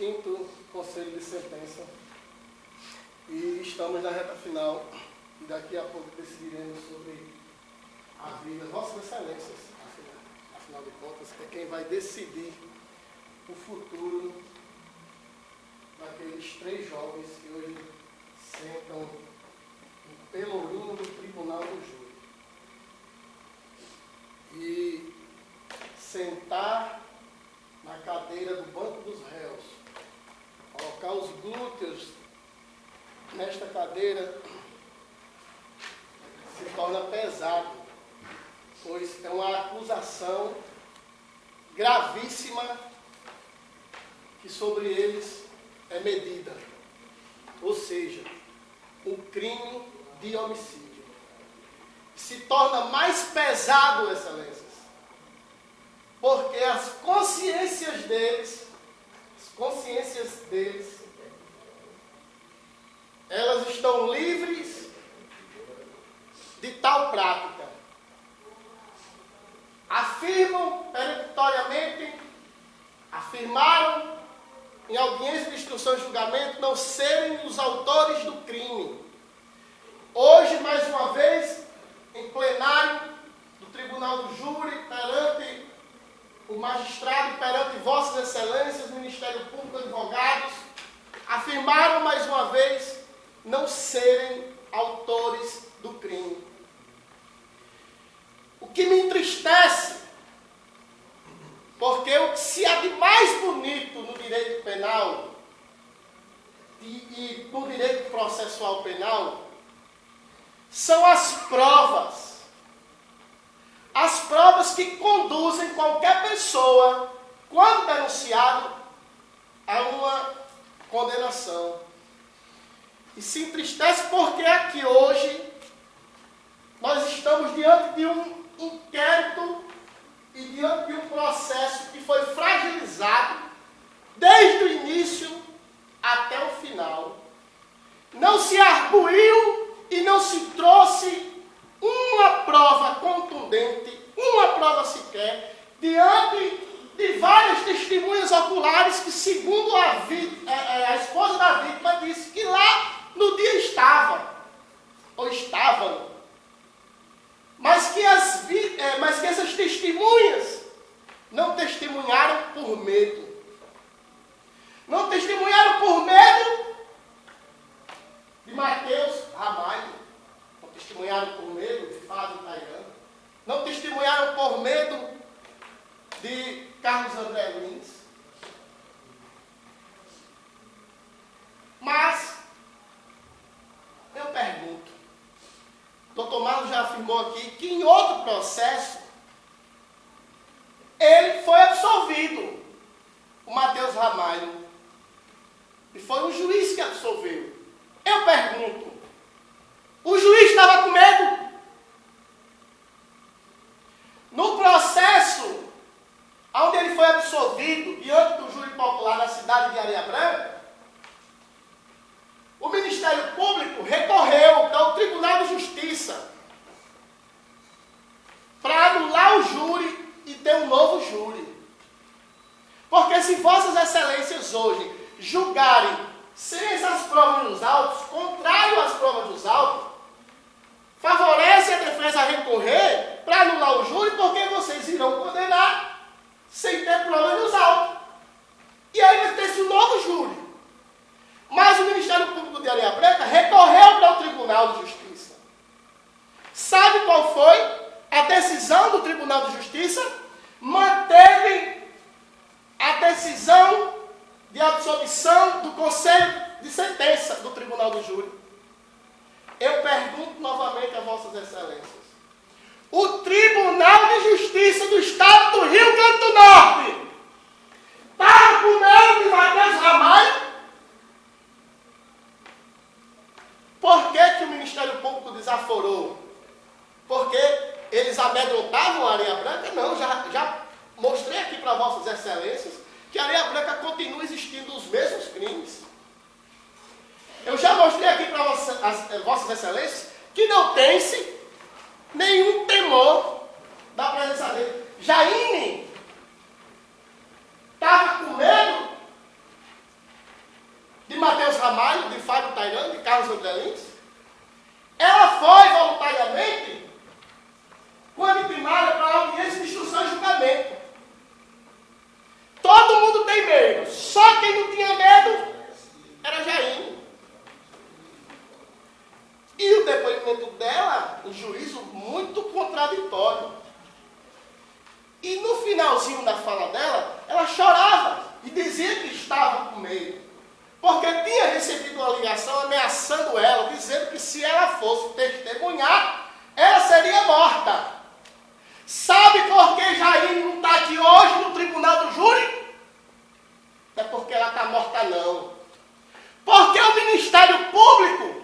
5º Conselho de Sentença e estamos na reta final e daqui a pouco decidiremos sobre a vida, Vossas Excelências, afinal de contas, que é quem vai decidir o futuro daqueles 3 jovens que hoje sentam no pelourinho do Tribunal do Júri. E sentar na cadeira do banco dos réus, colocar os glúteos nesta cadeira se torna pesado, pois é uma acusação gravíssima que sobre eles é medida, ou seja, um crime de homicídio. Se torna mais pesado, Excelências, porque as consciências deles, elas estão livres de tal prática. Afirmaram em audiência de instrução e julgamento não serem os autores do crime. Hoje, mais uma vez, em plenário do Tribunal do Júri, perante o magistrado, perante Vossas Excelências, Ministério Público, advogados, afirmaram mais uma vez não serem autores do crime. O que me entristece, porque o que se há de mais bonito no direito penal e no direito processual penal são as provas. As provas que conduzem qualquer pessoa, quando denunciado, a uma condenação. E se entristece porque aqui hoje nós estamos diante de um inquérito e diante de um processo que foi fragilizado desde o início até o final. Não se arguiu e não se trouxe uma prova contundente, uma prova sequer, diante de várias testemunhas oculares que, segundo a esposa da vítima, disse que lá no dia estavam, mas que essas testemunhas não testemunharam por medo. Não testemunharam por medo de Mateus Ramalho. Não testemunharam por medo de Fábio Tairan. Não testemunharam por medo de Carlos André Lins. Mas, eu pergunto, o Dr. Marlos já afirmou aqui que em outro processo ele foi absolvido, o Mateus Ramalho. E foi um juiz que absolveu. Eu pergunto, o juiz estava com medo? No processo onde ele foi absolvido, diante do júri popular na cidade de Areia Branca, o Ministério Público recorreu ao Tribunal de Justiça para anular o júri e ter um novo júri. Porque se Vossas Excelências hoje julgarem sem essas provas nos autos, contrário às provas dos autos, favorece a defesa a recorrer para anular o júri, porque vocês irão condenar sem ter provas nos autos. E aí vai ter-se um novo júri. Mas o Ministério Público de Areia Branca recorreu para o Tribunal de Justiça. Sabe qual foi a decisão do Tribunal de Justiça? Manteve a decisão de absolvição do Conselho de Sentença do Tribunal do Júri. Eu pergunto novamente a Vossas Excelências. O Tribunal de Justiça do Estado do Rio Grande do Norte estava com medo de Mateus Ramalho? Por que o Ministério Público desaforou? Porque eles amedrontavam a Areia Branca? Não, já mostrei aqui para Vossas Excelências que a Areia Branca continua existindo os mesmos crimes. Eu já mostrei aqui para Vossas Excelências que não tem-se nenhum temor da presença dele. Jaime estava com medo Lins? Ela foi voluntariamente quando intimada para a audiência de instrução e julgamento. Todo mundo tem medo. Só quem não tinha medo era Jaime. E o depoimento dela, um juízo muito contraditório. E no finalzinho da fala dela, ela chorava e dizia que estava com medo. Porque tinha recebido uma ligação ameaçando ela, dizendo que se ela fosse testemunhar, ela seria morta. Sabe por que Jaime não está aqui hoje no tribunal do júri? Não é porque ela está morta, não. Porque o Ministério Público,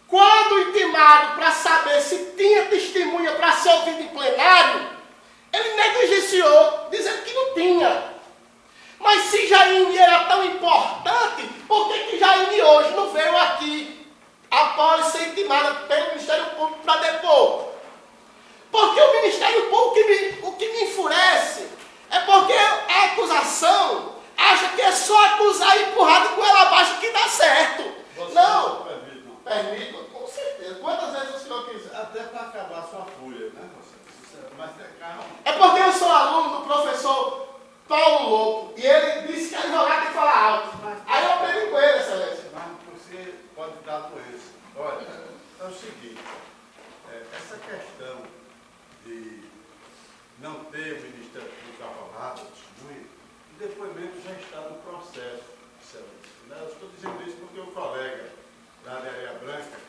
quando intimado para saber se tinha testemunha para ser ouvido em plenário, ele negligenciou, dizendo que não tinha. Mas se Jaime era tão importante, por que Jaime hoje não veio aqui após ser intimada pelo Ministério Público para depor? Porque o Ministério Público, o que me enfurece, é porque a acusação acha que é só acusar e empurrar de goela abaixo que dá certo. Você não. Permite, Permito, com certeza. Quantas vezes o senhor quiser. até para acabar a sua fúria, né, você? Mas calma. É porque eu sou aluno do professor Paulo Lopo. E ele disse que advogado tem que falar alto. Aí eu aprendi com ele, excelência. Mas você pode dar doença. Olha, é o seguinte, essa questão de não ter o Ministério Público arrolado, testemunha, o depoimento já está no processo, excelência. Eu estou dizendo isso porque o colega da Areia Branca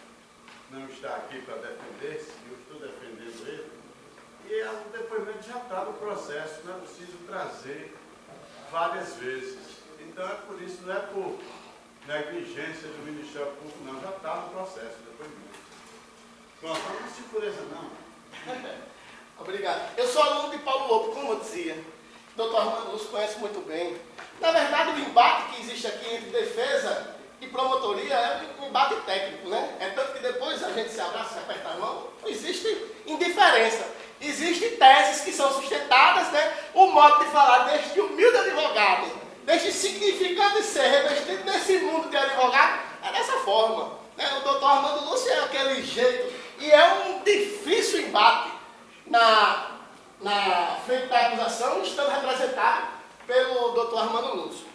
não está aqui para defender-se, eu estou defendendo ele. E o depoimento já está no processo, não é preciso trazer várias vezes. Então é por isso, não é por negligência do Ministério Público, não, já está no processo o depoimento. Pronto, não se pureza não. Obrigado. Eu sou aluno de Paulo Lopo, como eu dizia. O doutor Armando Lúcio conhece muito bem. Na verdade, o embate que existe aqui entre defesa e promotoria é um embate técnico, né? É tanto que depois a gente se abraça, se aperta a mão, não existe indiferença. Existem teses que são sustentadas, né? O modo de falar deste humilde advogado, deste significante ser revestido nesse mundo de advogado, é dessa forma. Né? O doutor Armando Lúcio é aquele jeito. E é um difícil embate na frente da acusação, estando representado pelo doutor Armando Lúcio.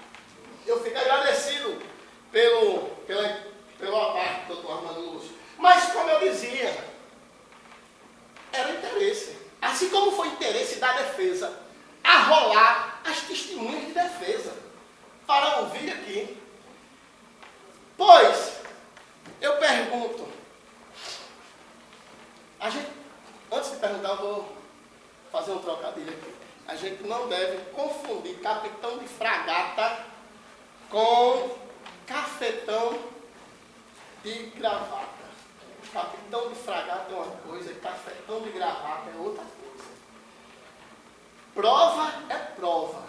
Eu fico agradecido pela parte do doutor Armando Lúcio. Mas, como eu dizia, era interesse. Assim como foi interesse da defesa arrolar as testemunhas de defesa para ouvir aqui. Pois, eu pergunto, antes de perguntar, eu vou fazer um trocadilho aqui. A gente não deve confundir capitão de fragata com cafetão de gravata. Capitão de fragata é uma coisa e cafetão de gravata é outra coisa. Prova é prova.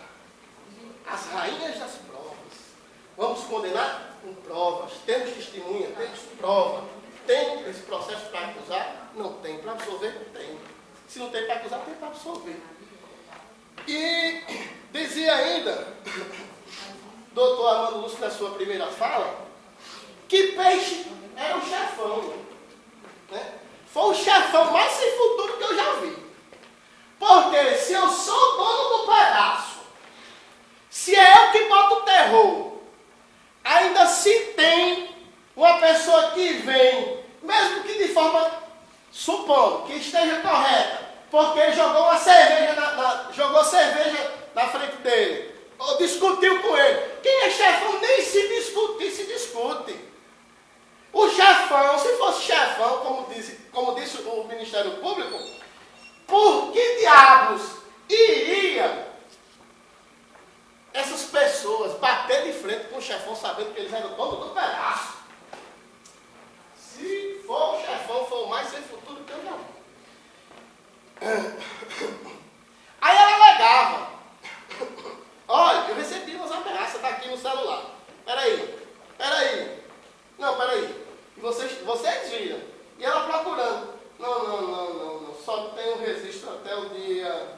As rainhas das provas. Vamos condenar com provas. Temos testemunha, temos prova. Tem esse processo para acusar? Não tem. Para absolver? Não tem. Se não tem para acusar, tem para absolver. E dizia ainda, doutor Armando Lúcio, na sua primeira fala, que peixe era o chefão. Né? Foi o chefão mais sem futuro que eu já vi. Porque se eu sou dono do pedaço, se é eu que boto o terror, ainda se tem uma pessoa que vem, mesmo que de forma, supondo que esteja correta, porque ele jogou uma cerveja, jogou cerveja na frente dele, ou discutiu com ele. Quem é chefão nem se discutir, se discute. O chefão, se fosse chefão, como disse o Ministério Público, por que diabos iria essas pessoas bater de frente com o chefão sabendo que eles eram dono do pedaço? Se for o chefão, for o mais sem futuro que eu já vi. Aí ela alegava, olha, eu recebi umas ameaças, está aqui no celular. Peraí. Não, peraí. E vocês viram. E ela procurando. Não. Só tem um registro até o dia...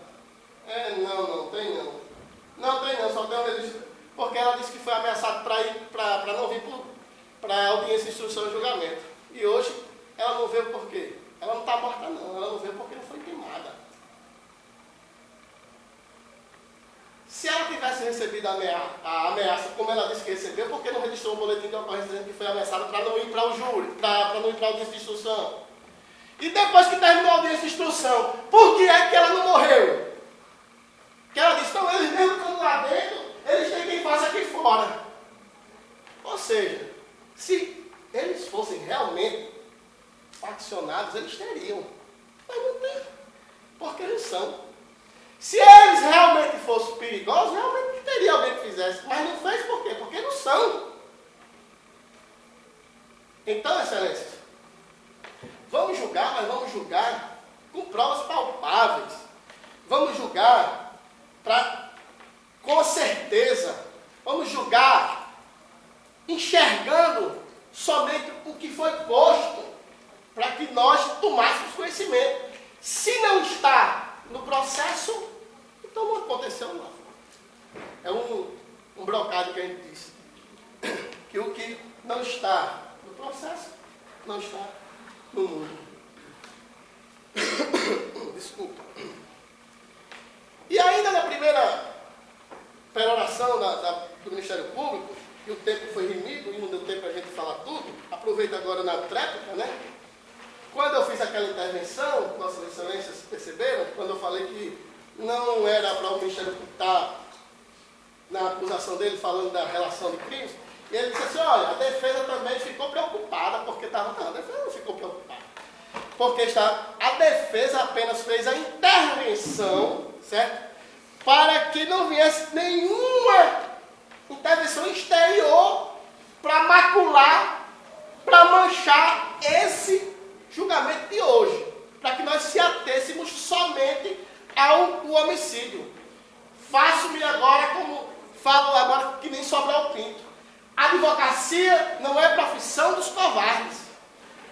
Não tem não, só tem um registro. Porque ela disse que foi ameaçada para não vir para a audiência de instrução e julgamento. E hoje ela não veio por quê? Ela não está morta não, ela não veio porque não foi queimada. Se ela tivesse recebido a ameaça, como ela disse que recebeu, por que não registrou um boletim de ocorrência dizendo que foi ameaçada para não ir para o júri, para não ir para a audiência de instrução? E depois que terminou a audiência de instrução, por que é que ela não morreu? Que ela disse, não, eles mesmo estão lá dentro, eles têm quem faça aqui fora. Ou seja, se eles fossem realmente faccionados, eles teriam. Mas não tem, porque eles são. Se eles realmente fossem perigosos, realmente teria alguém que fizesse. Mas não fez por quê? Porque não são. Então, excelências, vamos julgar, mas vamos julgar com provas palpáveis. Vamos julgar com certeza. Vamos julgar enxergando somente o que foi posto para que nós tomássemos conhecimento. Se não está no processo, então não aconteceu nada. É um brocado que a gente diz. Que o que não está no processo, não está no mundo. Desculpa. E ainda na primeira peroração do Ministério Público, e o tempo foi remido e não deu tempo para a gente falar tudo, aproveito agora na tréplica, né? Quando eu fiz aquela intervenção, Vossas Excelências perceberam, quando eu falei que não era para o Ministério Público estar na acusação dele falando da relação de crimes, e ele disse assim, olha, a defesa também ficou preocupada, porque estava... Não, a defesa não ficou preocupada. Porque a defesa apenas fez a intervenção, certo? Para que não viesse nenhuma intervenção exterior para macular, para manchar esse julgamento de hoje, para que nós se atêssemos somente ao homicídio. Faço-me agora como falo agora que nem Sobral Pinto. A advocacia não é profissão dos covardes.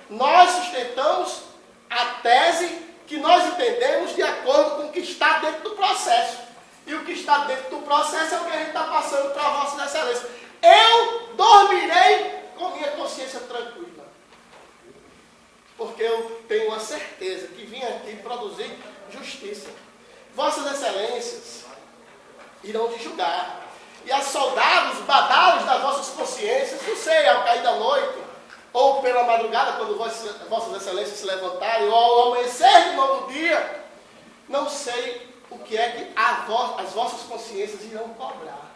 Nós sustentamos a tese que nós entendemos de acordo com o que está dentro do processo. E o que está dentro do processo é o que a gente está passando para Vossas Excelências. Eu dormirei com minha consciência tranquila. Porque eu tenho a certeza que vim aqui produzir justiça. Vossas Excelências irão te julgar. E a soldados, badalos das vossas consciências, não sei, ao cair da noite, ou pela madrugada, quando Vossas Excelências se levantarem, ou ao amanhecer de novo dia, não sei o que é que as vossas consciências irão cobrar.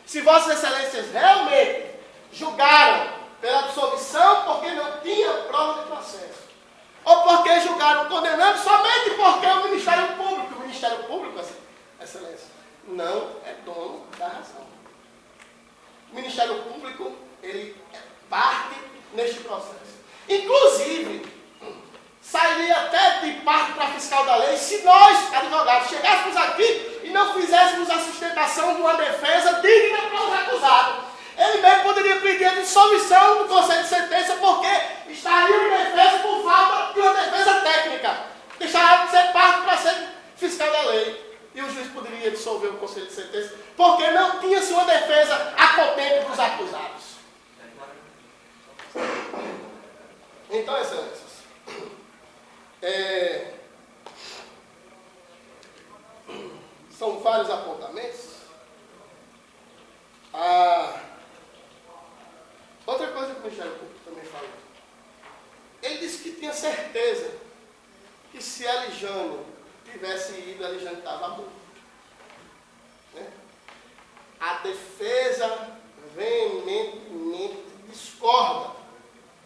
Se Vossas Excelências realmente julgaram pela absolvição porque não tinha prova de processo, ou porque julgaram condenando somente porque o Ministério Público, Excelência, não é dono da razão. O Ministério Público, ele parte neste processo. Inclusive, sairia até de parte para fiscal da lei se nós, advogados, chegássemos aqui e não fizéssemos a sustentação de uma defesa digna para os acusados. Ele mesmo poderia pedir a dissolução do conselho de sentença porque estaria em defesa por falta de uma defesa técnica. Deixaria de ser parte para ser fiscal da lei. E o juiz poderia dissolver o conselho de sentença porque não tinha-se uma defesa a contento dos acusados. Então, excelências, são vários apontamentos. Outra coisa que o Ministério Público também falou. Ele disse que tinha certeza que se a Lijane tivesse ido, a Lijane estava morta. Né? A defesa veementemente discorda.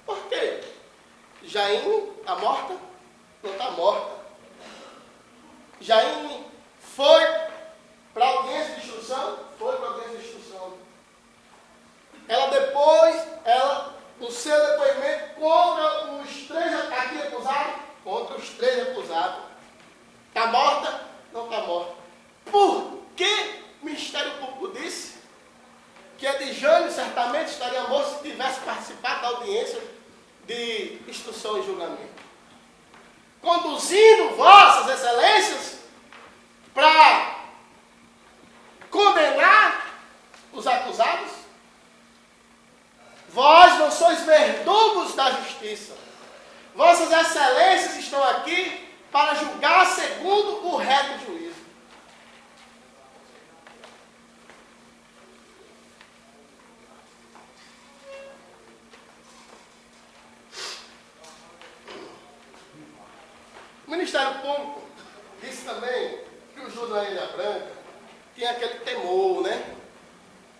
Por quê? Jaine está morta? Não está morta. Jaine foi para a audiência de instrução? Foi para a audiência de instrução. Ela depois, no seu depoimento, contra os 3 aqui acusados, contra os 3 acusados. Está morta? Não está morta. Por que o Ministério Público disse que a Lijane certamente estaria morta se tivesse participado da audiência de instrução e julgamento? Conduzindo Vossas Excelências para condenar os acusados? Vós não sois Ministério Público disse também que o júri da Ilha Branca tinha aquele temor, né?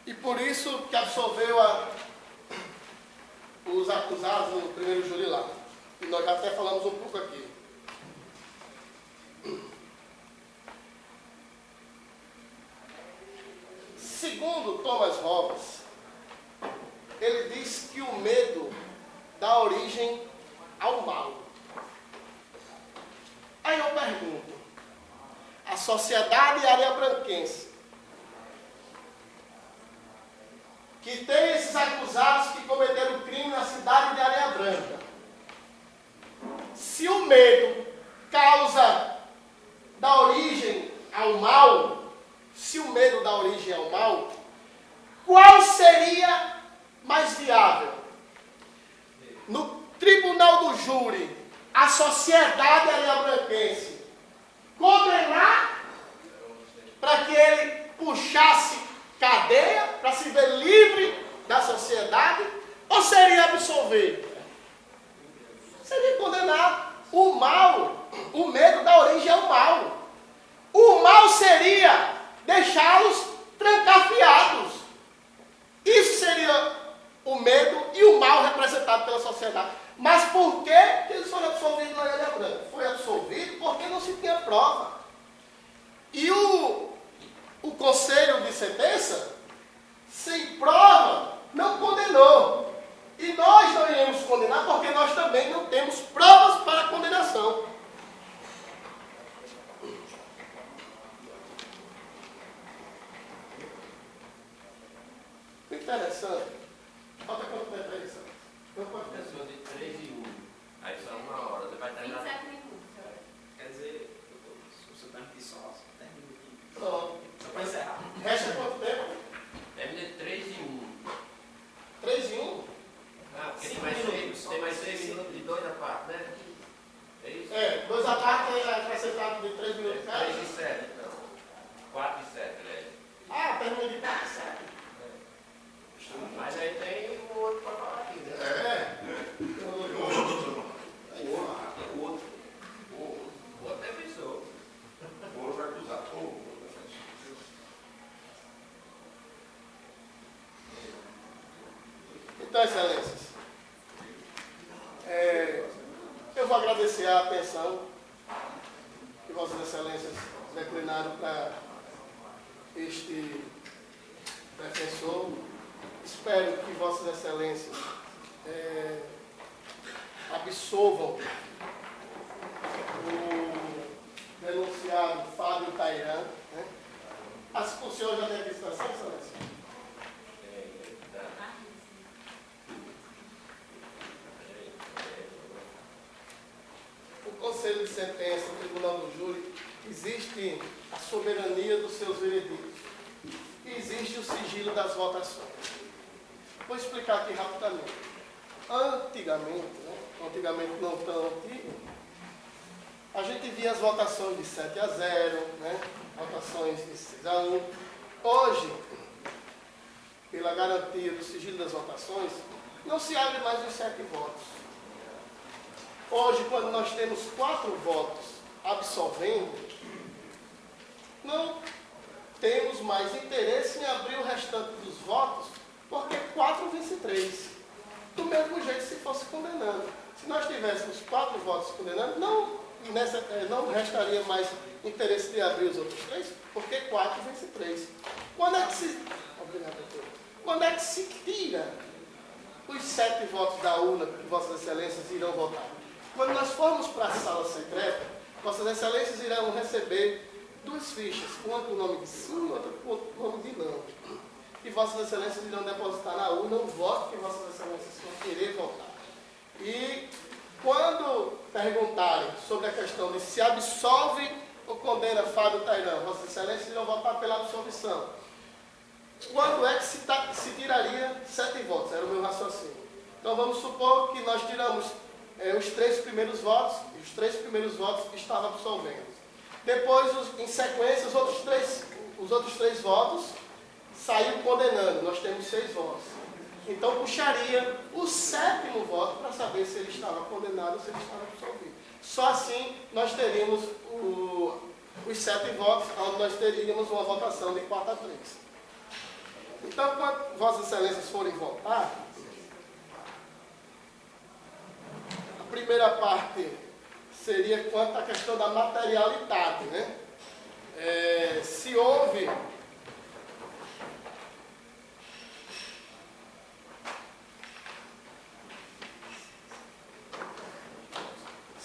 E por isso que absolveu os acusados no primeiro júri lá. E nós já até falamos um pouco aqui. Segundo Thomas Hobbes, ele diz que o medo dá origem ao mal. Aí eu pergunto, a sociedade areabranquense, que tem esses acusados que cometeram crime na cidade de Areia Branca, se o medo dá origem ao mal, se o medo dá origem ao mal, qual seria mais viável? No tribunal do júri, a sociedade areabranquense condenar para que ele puxasse cadeia, para se ver livre da sociedade, ou seria absolver? Seria condenar. O mal, o medo dá origem ao mal. O mal seria deixá-los trancafiados. Isso seria o medo e o mal representado pela sociedade. Mas por que eles foram absolvidos na Ilha Branca? Foi absolvido porque não se tinha prova. E o conselho de sentença, sem prova, não condenou. E nós não iremos condenar porque nós também não temos provas para a condenação. Interessante. Falta quanto tempo aí, Sandra? Pessoa de 3 e 1. Aí só 1 hora. Você vai terminar. 27 minutos. Quer dizer, o senhor permitir só termina aqui. Pronto. Só para encerrar. Resta quanto tempo? Termina de 3 e 1. 3 e 1? Ah, porque tem 5 mais minutos, 6, tem mais 6 minutos de 2 a parte, né? É isso? É, 2 a parte é acrescentado de 3 minutos cada. 3 e 7, então. 4 e 7, aliás. Ah, termina de 4 a 7. Mas aí tem o outro para falar aqui, né? O outro O outro defensor. vai acusar. Então, excelências, eu vou agradecer a atenção que vossas excelências declinaram para este defensor. Espero que vossas excelências absolvam o denunciado Fábio Tairan. Né? O senhor já teve visitação, excelência? O Conselho de Sentença, o Tribunal do Júri, existe a soberania dos seus vereditos. E existe o sigilo das votações. Vou explicar aqui rapidamente. Antigamente não tão antigo, a gente via as votações de 7 a 0, né? Votações de 6 a 1. Hoje, pela garantia do sigilo das votações, não se abre mais os 7 votos. Hoje, quando nós temos 4 votos absolvendo, não temos mais interesse em abrir o restante dos votos, porque 4 vence 3. Do mesmo jeito se fosse condenando. Se nós tivéssemos 4 votos condenando, não restaria mais interesse de abrir os outros 3, porque 4 vence 3. Quando é que se... Obrigado, doutor. Quando é que se tira os 7 votos da urna que vossas excelências irão votar? Quando nós formos para a sala secreta, vossas excelências irão receber 2 fichas, uma com o nome de sim e outra com o nome de não. E vossas excelências irão depositar na urna o voto que vossas excelências vão querer votar. E quando perguntarem sobre a questão de se absolve ou condena Fábio Tairan, vossas excelências irão votar pela absolvição. Quando é que se tiraria 7 votos? Era o meu raciocínio. Então vamos supor que nós tiramos os 3 primeiros votos, e os 3 primeiros votos estavam absolvendo. Depois, em sequência, os outros três votos saiu condenando. Nós temos 6 votos. Então, puxaria o 7º voto para saber se ele estava condenado ou se ele estava absolvido. Só assim nós teríamos os 7 votos, onde nós teríamos uma votação de 4-3. Então, quando Vossas Excelências forem votar, a primeira parte seria quanto à questão da materialidade, né? Se houve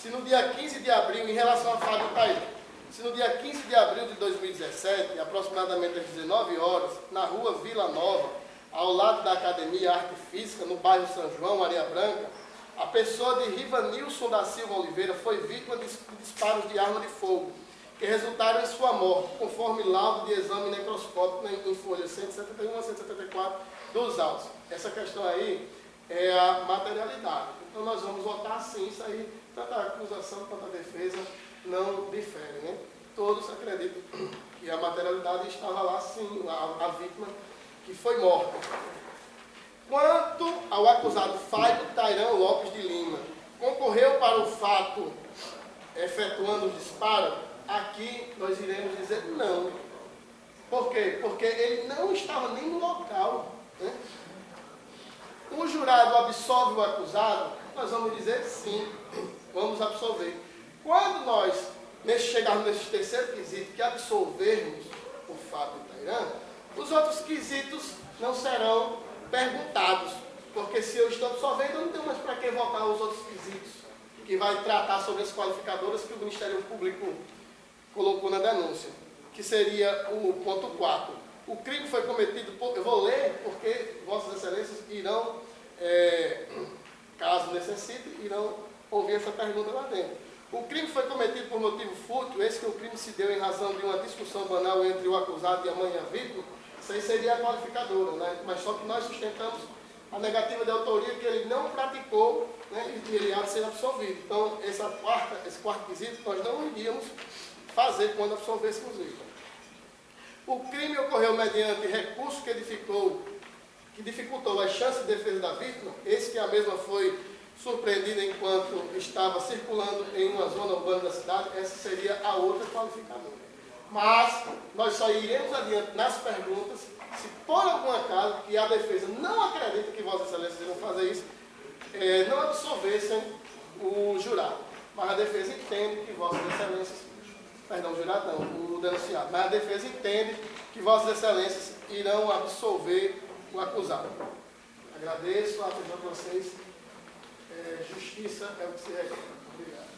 no dia 15 de abril, em relação à Fábio Taí, se no dia 15 de abril de 2017, aproximadamente às 19 horas, na rua Vila Nova, ao lado da Academia Arte Física, no bairro São João, Areia Branca, a pessoa de Rivanilson da Silva Oliveira foi vítima de disparos de arma de fogo, que resultaram em sua morte, conforme laudo de exame necroscópico em folhas 171 a 174 dos autos. Essa questão aí é a materialidade. Então nós vamos votar sim, isso aí, tanto a acusação quanto a defesa não diferem, né? Todos acreditam que a materialidade estava lá sim, a vítima que foi morta. Quanto ao acusado Fábio Tairão Lopes de Lima, concorreu para o fato efetuando o disparo, aqui nós iremos dizer não. Por quê? Porque ele não estava nem no local, né? O jurado absolve o acusado, nós vamos dizer sim, vamos absolver. Quando nós chegarmos nesse terceiro quesito, que absolvermos o Fábio Tairão, os outros quesitos não serão perguntados, porque se eu estou absolvendo, eu não tenho mais para que votar os outros quesitos, que vai tratar sobre as qualificadoras que o Ministério Público colocou na denúncia, que seria o ponto 4. O crime foi cometido por... Eu vou ler, porque Vossas Excelências irão, caso necessite, irão ouvir essa pergunta lá dentro. O crime foi cometido por motivo fútil, esse que o crime se deu em razão de uma discussão banal entre o acusado e a mãe e a vítima, isso aí seria a qualificadora, né? Mas só que nós sustentamos a negativa de autoria que ele não praticou, né, e ele há de ser absolvido. Então, esse quarto quesito nós não iríamos fazer quando absolvêssemos ele. O crime ocorreu mediante recurso que dificultou as chances de defesa da vítima, esse que a mesma foi surpreendida enquanto estava circulando em uma zona urbana da cidade, essa seria a outra qualificadora. Mas nós só iremos adiante nas perguntas se por algum acaso, que a defesa não acredita que Vossas Excelências irão fazer isso, não absolvessem o jurado. Mas a defesa entende que Vossas Excelências, perdão, o jurado não, o denunciado, mas a defesa entende que Vossas Excelências irão absolver o acusado. Agradeço a atenção de vocês. Justiça é o que se requer. Obrigado.